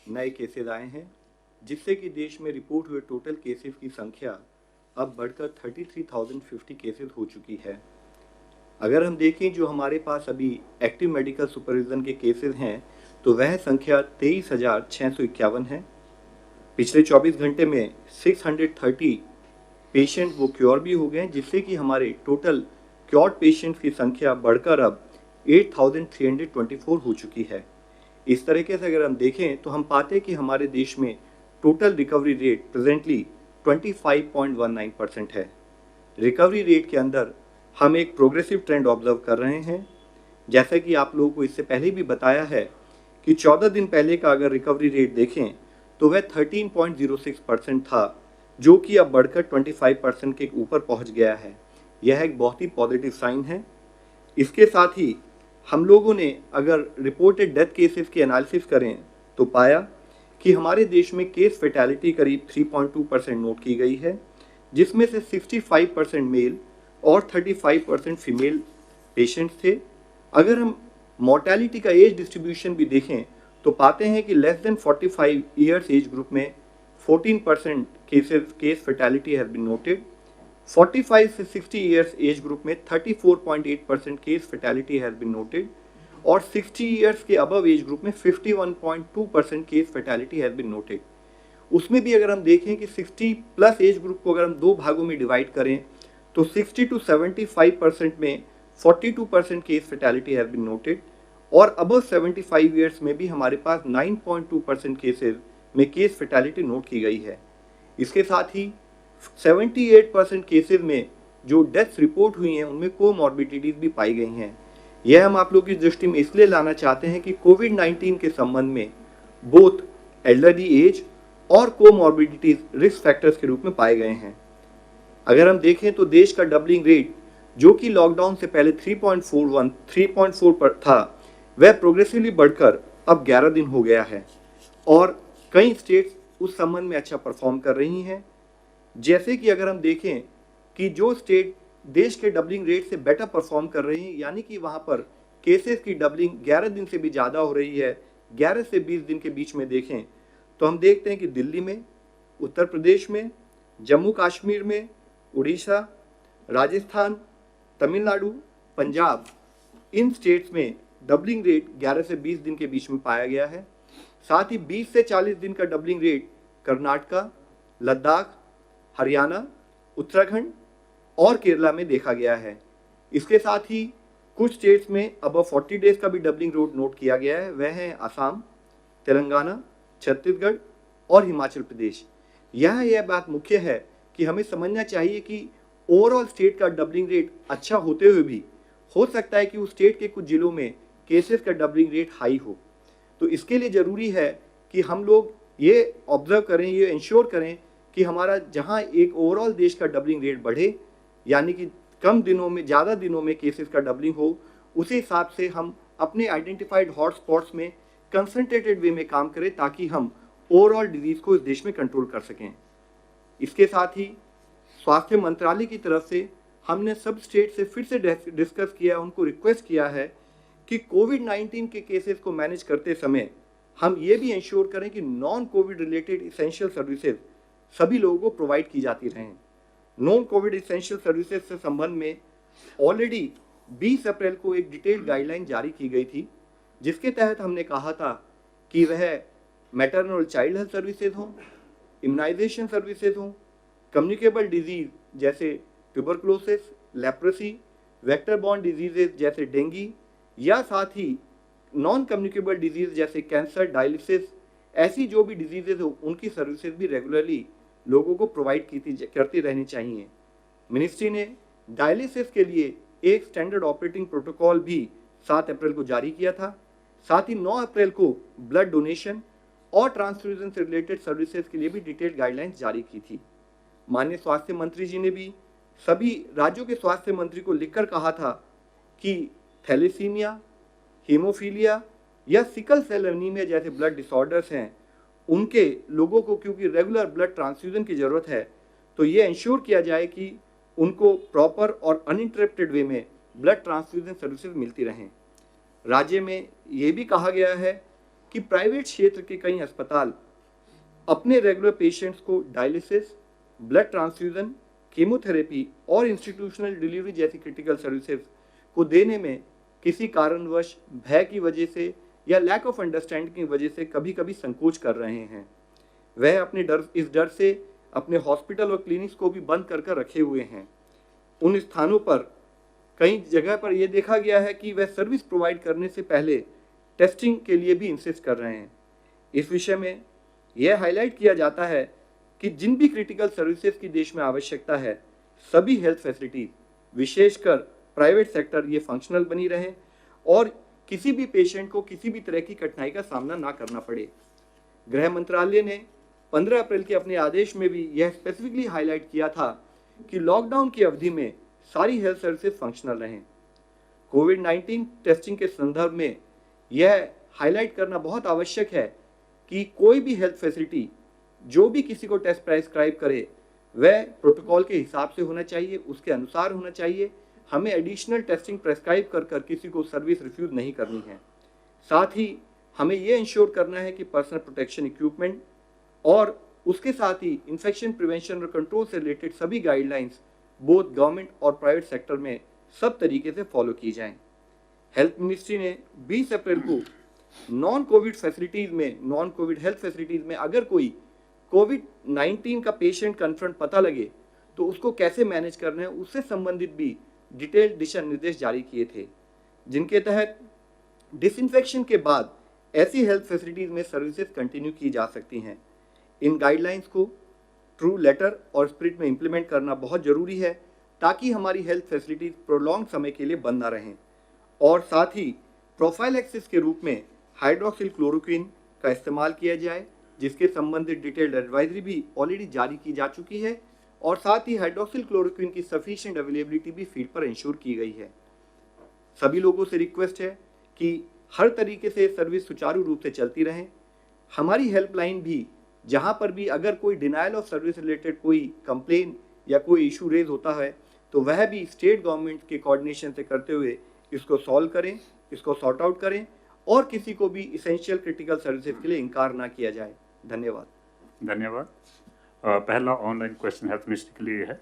नए केसेस आए हैं, जिससे कि देश में रिपोर्ट हुए टोटल केसेस की संख्या अब बढ़कर 33,050 केसेस हो चुकी है। अगर हम देखें जो हमारे पास अभी एक्टिव मेडिकल सुपरविजन के केसेस हैं, तो वह संख्या 23,651 है। पिछले 24 घंटे में 630 पेशेंट वो क्योर भी हो गए, जिससे कि हमारे टोटल क्योर्ड पेशेंट्स की संख्या बढ़कर अब 8,324 हो चुकी है। इस तरीके से अगर हम देखें तो हम पाते हैं कि हमारे देश में टोटल रिकवरी रेट प्रेजेंटली 25.19% है। रिकवरी रेट के अंदर हम एक प्रोग्रेसिव ट्रेंड ऑब्जर्व कर रहे हैं। जैसा कि आप लोगों को इससे पहले भी बताया है कि 14 दिन पहले का अगर रिकवरी रेट देखें तो वह 13.06% था, जो कि अब बढ़कर 25% के ऊपर पहुंच गया है। यह एक बहुत ही पॉजिटिव साइन है। इसके साथ ही हम लोगों ने अगर रिपोर्टेड डेथ केसेस की एनालिसिस करें तो पाया कि हमारे देश में केस फैटेलिटी करीब 3.2% नोट की गई है, जिसमें से 65% मेल और 35% फीमेल पेशेंट्स थे। अगर हम मॉर्टेलिटी का एज डिस्ट्रीब्यूशन भी देखें तो पाते हैं कि less than 45 years age group में 14% case fatality has been noted. 45 से 60 ईयर्स एज ग्रुप में 34.8% case fatality has been noted और 60 ईयर्स के अबव एज ग्रुप में 51.2% case fatality has been noted. उसमें भी अगर हम देखें कि 60 प्लस एज ग्रुप को अगर हम दो भागों में डिवाइड करें तो 60 to 75% में 42% case fatality has been noted और अबव 75 ईयर्स में भी हमारे पास 9.2% केसेस में केस फैटेलिटी नोट की गई है। इसके साथ ही 78% केसेस में जो डेथ्स रिपोर्ट हुई हैं उनमें कोमॉर्बिडिटीज भी पाई गई हैं। यह हम आप लोगों की दृष्टि में इसलिए लाना चाहते हैं कि कोविड-19 के संबंध में बोथ एल्डरली एज और कोमॉर्बिडिटीज रिस्क फैक्टर्स के रूप में पाए गए हैं। अगर हम देखें तो देश का डबलिंग रेट जो कि लॉकडाउन से पहले 3.4 पर था, वह प्रोग्रेसिवली बढ़कर अब 11 दिन हो गया है और कई स्टेट्स उस संबंध में अच्छा परफॉर्म कर रही हैं। जैसे कि अगर हम देखें कि जो स्टेट देश के डबलिंग रेट से बेटर परफॉर्म कर रही हैं, यानी कि वहाँ पर केसेस की डबलिंग 11 दिन से भी ज़्यादा हो रही है, 11 से 20 दिन के बीच में देखें तो हम देखते हैं कि दिल्ली में, उत्तर प्रदेश में, जम्मू कश्मीर में, उड़ीसा, राजस्थान, तमिलनाडु, पंजाब, इन स्टेट्स में डबलिंग रेट 11 से 20 दिन के बीच में पाया गया है। साथ ही 20 से 40 दिन का डबलिंग रेट कर्नाटका, लद्दाख, हरियाणा, उत्तराखंड और केरला में देखा गया है। इसके साथ ही कुछ स्टेट्स में अब 40 डेज का भी डबलिंग रेट नोट किया गया है। वह है असम, तेलंगाना, छत्तीसगढ़ और हिमाचल प्रदेश। यह बात मुख्य है कि हमें समझना चाहिए कि ओवरऑल स्टेट का डबलिंग रेट अच्छा होते हुए भी हो सकता है कि उस स्टेट के कुछ जिलों में केसेस का डबलिंग रेट हाई हो। तो इसके लिए ज़रूरी है कि हम लोग ये ऑब्जर्व करें, ये इंश्योर करें कि हमारा जहां एक ओवरऑल देश का डबलिंग रेट बढ़े, यानी कि कम दिनों में ज़्यादा दिनों में केसेस का डबलिंग हो, उसी हिसाब से हम अपने आइडेंटिफाइड हॉटस्पॉट्स में कंसंट्रेटेड वे में काम करें ताकि हम ओवरऑल डिजीज़ को इस देश में कंट्रोल कर सकें। इसके साथ ही स्वास्थ्य मंत्रालय की तरफ से हमने सब स्टेट से फिर से डिस्कस किया, उनको रिक्वेस्ट किया है कि कोविड-19 के केसेस को मैनेज करते समय हम ये भी इंश्योर करें कि non Covid related essential services सभी लोगों को प्रोवाइड की जाती रहें। नॉन कोविड इसेंशियल सर्विसेज से संबंध में ऑलरेडी 20 अप्रैल को एक डिटेल्ड गाइडलाइन जारी की गई थी, जिसके तहत हमने कहा था कि वह मैटरनल और चाइल्ड हेल्थ सर्विसेज हों, इम्यूनाइजेशन सर्विसेज हों, कम्युनिकेबल डिजीज जैसे tuberculosis, leprosy, vector borne diseases जैसे डेंगू, या साथ ही नॉन कम्युनिकेबल डिजीज जैसे कैंसर, डायलिसिस, ऐसी जो भी डिजीजेज हो उनकी सर्विसेज भी रेगुलरली लोगों को प्रोवाइड करती रहनी चाहिए। मिनिस्ट्री ने डायलिसिस के लिए एक स्टैंडर्ड ऑपरेटिंग प्रोटोकॉल भी 7 अप्रैल को जारी किया था। साथ ही 9 अप्रैल को ब्लड डोनेशन और ट्रांसफ्यूजन से रिलेटेड सर्विसेज के लिए भी डिटेल्ड गाइडलाइंस जारी की थी। माननीय स्वास्थ्य मंत्री जी ने भी सभी राज्यों के स्वास्थ्य मंत्री को लिखकर कहा था कि थैलेसीमिया, हीमोफीलिया या सिकल सेल एनीमिया जैसे ब्लड डिसऑर्डर्स हैं, उनके लोगों को क्योंकि रेगुलर ब्लड ट्रांसफ्यूजन की ज़रूरत है, तो ये इंश्योर किया जाए कि उनको प्रॉपर और अनइंटरप्टेड वे में ब्लड ट्रांसफ्यूजन सर्विसेज मिलती रहें। राज्य में ये भी कहा गया है कि कि प्राइवेट क्षेत्र के कई अस्पताल अपने रेगुलर पेशेंट्स को डायलिसिस, ब्लड ट्रांसफ्यूजन, कीमोथेरेपी और इंस्टीट्यूशनल डिलीवरी जैसी क्रिटिकल सर्विसेज को देने में किसी कारणवश भय की वजह से या लैक ऑफ अंडरस्टैंडिंग की वजह से कभी कभी संकोच कर रहे हैं। वह अपने इस डर से अपने हॉस्पिटल और क्लिनिक्स को भी बंद कर रखे हुए हैं। उन स्थानों पर कई जगह पर यह देखा गया है कि वह सर्विस प्रोवाइड करने से पहले टेस्टिंग के लिए भी इंसिस्ट कर रहे हैं। इस विषय में यह हाईलाइट किया जाता है कि जिन भी क्रिटिकल सर्विसेज की देश में आवश्यकता है, सभी हेल्थ फैसिलिटीज, विशेषकर प्राइवेट सेक्टर, ये फंक्शनल बनी रहे और किसी भी पेशेंट को किसी भी तरह की कठिनाई का सामना ना करना पड़े। गृह मंत्रालय ने 15 अप्रैल के अपने आदेश में भी यह स्पेसिफिकली हाईलाइट किया था कि लॉकडाउन की अवधि में सारी हेल्थ सर्विसेज फंक्शनल रहें। कोविड-19 टेस्टिंग के संदर्भ में यह हाईलाइट करना बहुत आवश्यक है कि कोई भी हेल्थ फैसिलिटी जो भी किसी को टेस्ट प्रेस्क्राइब करे वह प्रोटोकॉल के हिसाब से होना चाहिए, उसके अनुसार होना चाहिए। हमें एडिशनल टेस्टिंग प्रेस्क्राइब कर किसी को सर्विस रिफ्यूज नहीं करनी है। साथ ही हमें यह इंश्योर करना है कि पर्सनल प्रोटेक्शन इक्विपमेंट और उसके साथ ही इन्फेक्शन प्रिवेंशन और कंट्रोल से रिलेटेड सभी गाइडलाइंस बोथ गवर्नमेंट और प्राइवेट सेक्टर में सब तरीके से फॉलो की जाएं। हेल्थ मिनिस्ट्री ने 20 अप्रैल को नॉन कोविड हेल्थ फैसिलिटीज में अगर कोई कोविड-19 का पेशेंट कन्फर्म पता लगे तो उसको कैसे मैनेज करना है, उससे संबंधित भी डिटेल्ड दिशा निर्देश जारी किए थे, जिनके तहत डिसइंफेक्शन के बाद ऐसी हेल्थ फैसिलिटीज में सर्विसेज कंटिन्यू की जा सकती हैं। इन गाइडलाइंस को ट्रू लेटर और स्पिरिट में इंप्लीमेंट करना बहुत जरूरी है ताकि हमारी हेल्थ फैसिलिटीज प्रोलॉन्ग समय के लिए बंद ना रहें। और साथ ही प्रोफाइलैक्सिस के रूप में हाइड्रोक्सिल क्लोरोक्विन का इस्तेमाल किया जाए, जिसके संबंधित डिटेल्ड एडवाइजरी भी ऑलरेडी जारी की जा चुकी है और साथ ही हाइड्रोक्सिल क्लोरोक्विन की सफिशिएंट अवेलेबिलिटी भी फील्ड पर इंश्योर की गई है। सभी लोगों से रिक्वेस्ट है कि हर तरीके से सर्विस सुचारू रूप से चलती रहे। हमारी हेल्पलाइन भी जहां पर भी अगर कोई डिनायल ऑफ सर्विस रिलेटेड कोई कंप्लेन या कोई इशू रेज होता है तो वह भी स्टेट गवर्नमेंट के कोऑर्डिनेशन से करते हुए इसको सॉल्व करें, इसको सॉर्ट आउट करें और किसी को भी इसेंशियल क्रिटिकल सर्विसेज के लिए इनकार ना किया जाए। धन्यवाद। पहला ऑनलाइन क्वेश्चन हेल्थ मिनिस्ट्री के लिए है।